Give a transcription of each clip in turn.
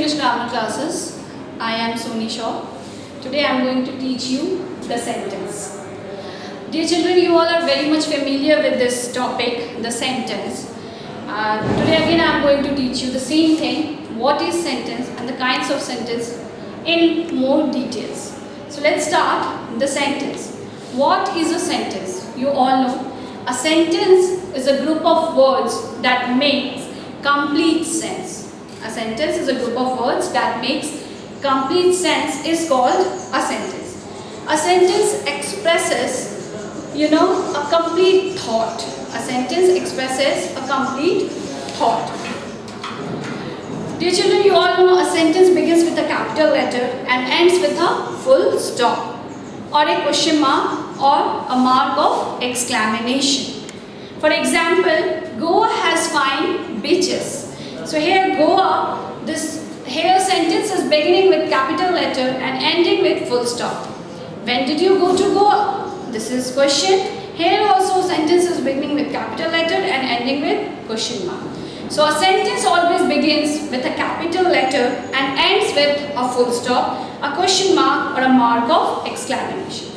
English grammar classes. I am Soni Shaw. Today I am going to teach you the sentence. Dear children, you all are very much familiar with this topic, the sentence. Today again I am going to teach you the same thing, what is sentence and the kinds of sentence in more details. So let's start the sentence. What is a sentence? You all know. A sentence is a group of words that makes complete sense. A sentence is a group of words that makes complete sense is called a sentence. A sentence expresses, a complete thought. A sentence expresses a complete thought. Dear children, you all know a sentence begins with a capital letter and ends with a full stop or a question mark or a mark of exclamation. For example, Goa has fine beaches. So here Goa, here sentence is beginning with capital letter and ending with full stop. When did you go to Goa? This is question. Here also sentence is beginning with capital letter and ending with question mark. So a sentence always begins with a capital letter and ends with a full stop, a question mark or a mark of exclamation.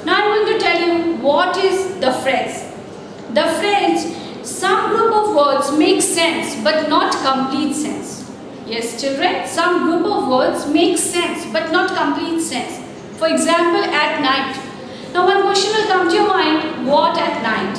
Now I am going to tell you what is the phrase. The phrase, some group of words make sense but not complete sense. Yes children, some group of words make sense but not complete sense. For example, at night. Now one question will come to your mind, what at night?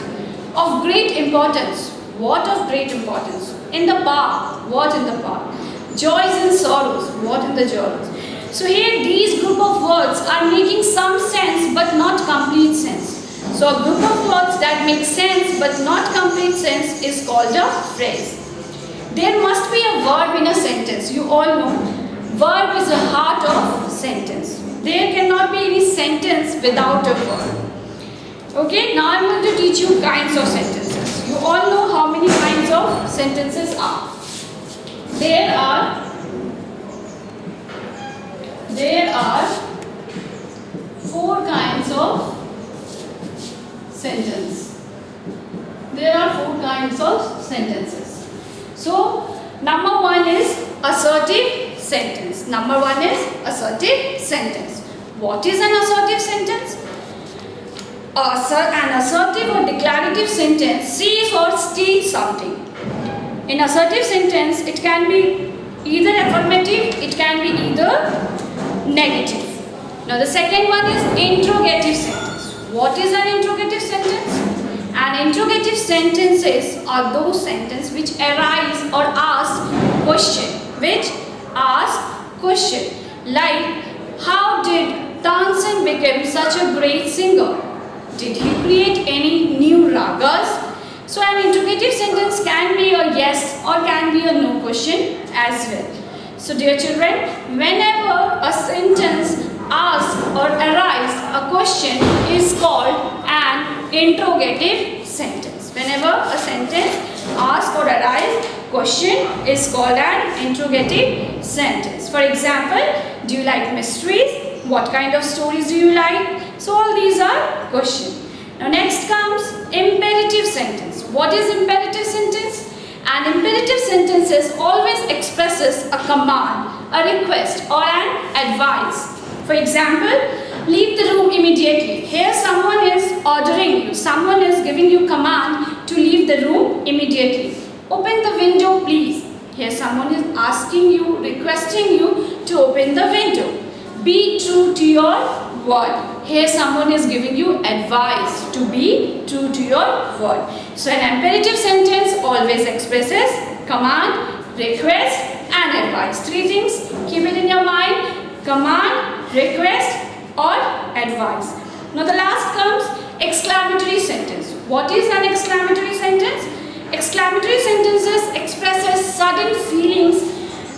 Of great importance. What of great importance? In the park. What in the park? Joys and sorrows. What in the joys? So here these group of words are making some sense but not complete sense. So a group of words that make sense but not complete sense is called a phrase. There must be a verb in a sentence. You all know. Verb is the heart of sentence. There cannot be any sentence without a verb. Okay, now I am going to teach you kinds of sentences. You all know how many kinds of sentences are. There are 4 kinds of sentence. There are 4 kinds of sentences. So, number 1 is assertive sentence. Number 1 is assertive sentence. What is an assertive sentence? An assertive or declarative sentence says or states something. In assertive sentence, it can be either affirmative, it can be either negative. Now the second one is interrogative sentence. What is an interrogative sentence? An interrogative sentences are those sentences which arise or ask question. Which ask question. Like, how did Tansen become such a great singer? Did he create any new ragas? So an interrogative sentence can be a yes or can be a no question as well. So dear children, whenever a sentence asks or arises a question is called an interrogative sentence. Whenever a sentence asks or arises question is called an interrogative sentence. For example, do you like mysteries? What kind of stories do you like? So all these are questions. Now next comes imperative sentence. What is imperative sentence? An imperative sentence always expresses a command, a request or an advice. For example, leave the room immediately. Here someone is ordering you, someone is giving you command to leave the room immediately. Open the window please. Here someone is asking you, requesting you to open the window. Be true to your word. Here someone is giving you advice to be true to your word. So an imperative sentence always expresses command, request and advice. 3 things, keep it in your mind. Command, request or advice. Now the last comes exclamatory sentence. What is an exclamatory sentence? Exclamatory sentences expresses sudden feelings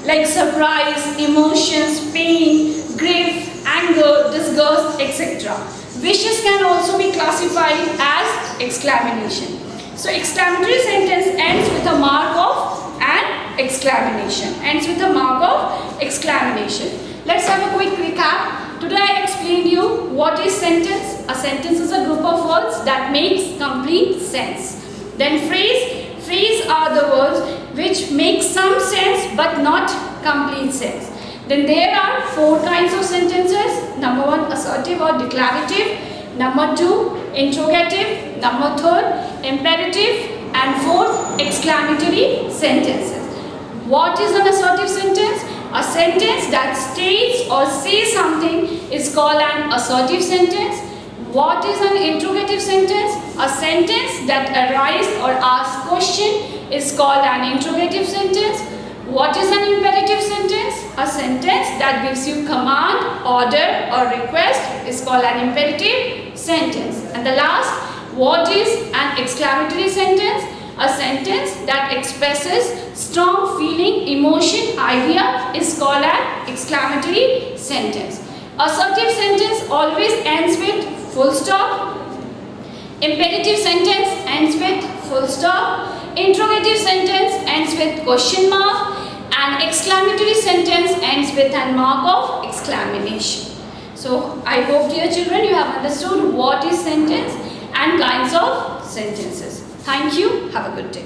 like surprise, emotions, pain, grief, anger, disgust, etc. Wishes can also be classified as exclamation. So exclamatory sentence ends with a mark of an exclamation. Ends with a mark of exclamation. Let's have a quick recap. Today I explained you what is sentence. A sentence is a group of words that makes complete sense. Then phrase. Phrase are the words which make some sense but not complete sense. Then there are 4 kinds of sentences. Number 1, assertive or declarative. Number 2, interrogative. Number 3, imperative. And 4, exclamatory sentences. What is an assertive sentence? A sentence that states or says something is called an assertive sentence. What is an interrogative sentence? A sentence that arises or asks question is called an interrogative sentence. What is an imperative sentence? A sentence that gives you command, order or request is called an imperative sentence. And the last, what is an exclamatory sentence? A sentence that expresses strong feeling, emotion, idea is called an exclamatory sentence. Assertive sentence always ends with full stop. Imperative sentence ends with full stop. Interrogative sentence ends with question mark. And exclamatory sentence ends with a mark of exclamation. So I hope, dear children, you have understood what is sentence and kinds of sentences. Thank you. Have a good day.